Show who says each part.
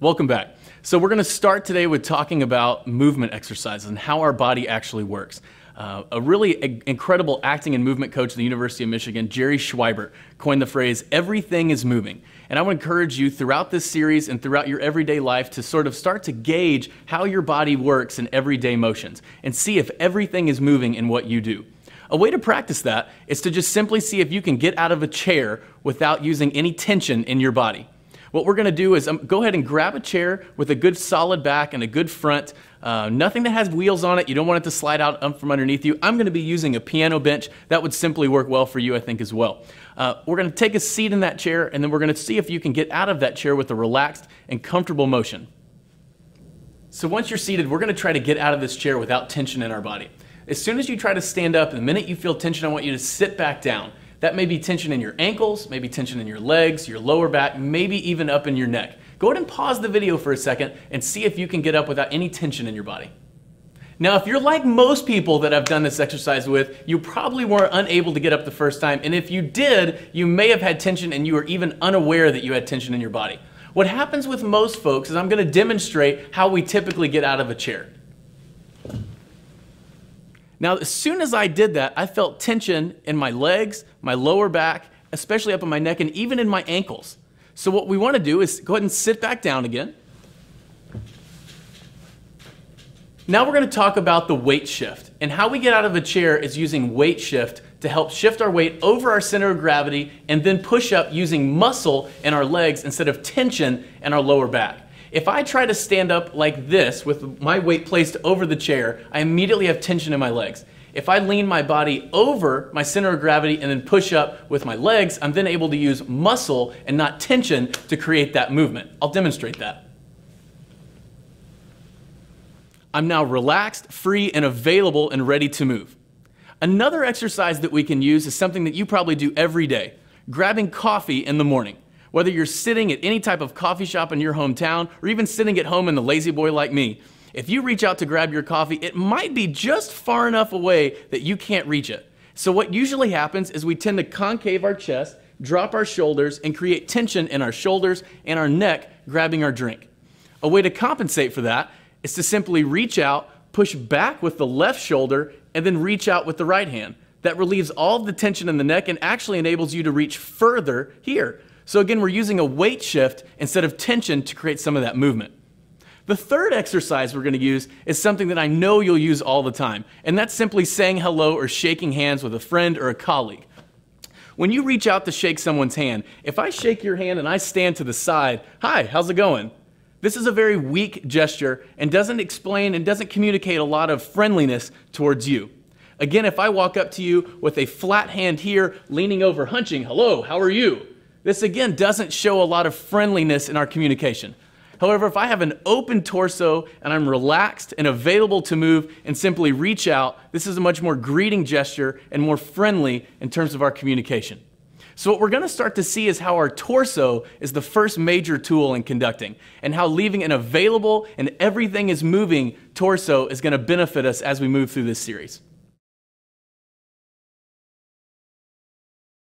Speaker 1: Welcome back. So we're going to start today with talking about movement exercises and how our body actually works. A really incredible acting and movement coach at the University of Michigan, Jerry Schweibert, coined the phrase, "Everything is moving." And I would encourage you throughout this series and throughout your everyday life to sort of start to gauge how your body works in everyday motions and see if everything is moving in what you do. A way to practice that is to just simply see if you can get out of a chair without using any tension in your body. What we're going to do is go ahead and grab a chair with a good solid back and a good front. Nothing that has wheels on it. You don't want it to slide out from underneath you. I'm going to be using a piano bench. That would simply work well for you, I think, as well. We're going to take a seat in that chair, and then we're going to see if you can get out of that chair with a relaxed and comfortable motion. So once you're seated, we're going to try to get out of this chair without tension in our body. As soon as you try to stand up, the minute you feel tension, I want you to sit back down. That may be tension in your ankles, maybe tension in your legs, your lower back, maybe even up in your neck. Go ahead and pause the video for a second and see if you can get up without any tension in your body. Now, if you're like most people that I've done this exercise with, you probably were unable to get up the first time, and if you did, you may have had tension and you were even unaware that you had tension in your body. What happens with most folks is I'm going to demonstrate how we typically get out of a chair. Now, as soon as I did that, I felt tension in my legs, my lower back, especially up in my neck, and even in my ankles. So what we want to do is go ahead and sit back down again. Now we're going to talk about the weight shift. And how we get out of a chair is using weight shift to help shift our weight over our center of gravity and then push up using muscle in our legs instead of tension in our lower back. If I try to stand up like this with my weight placed over the chair, I immediately have tension in my legs. If I lean my body over my center of gravity and then push up with my legs, I'm then able to use muscle and not tension to create that movement. I'll demonstrate that. I'm now relaxed, free, and available and ready to move. Another exercise that we can use is something that you probably do every day, grabbing coffee in the morning. Whether you're sitting at any type of coffee shop in your hometown or even sitting at home in the lazy boy like me, if you reach out to grab your coffee, it might be just far enough away that you can't reach it. So what usually happens is we tend to concave our chest, drop our shoulders, and create tension in our shoulders and our neck grabbing our drink. A way to compensate for that is to simply reach out, push back with the left shoulder, and then reach out with the right hand. That relieves all of the tension in the neck and actually enables you to reach further here. So again, we're using a weight shift instead of tension to create some of that movement. The third exercise we're going to use is something that I know you'll use all the time, and that's simply saying hello or shaking hands with a friend or a colleague. When you reach out to shake someone's hand, if I shake your hand and I stand to the side, "Hi, how's it going?" This is a very weak gesture and doesn't explain and doesn't communicate a lot of friendliness towards you. Again, if I walk up to you with a flat hand here, leaning over, hunching, "Hello, how are you?" This again doesn't show a lot of friendliness in our communication. However, if I have an open torso and I'm relaxed and available to move and simply reach out, this is a much more greeting gesture and more friendly in terms of our communication. So what we're going to start to see is how our torso is the first major tool in conducting, and how leaving an available and everything is moving torso is going to benefit us as we move through this series.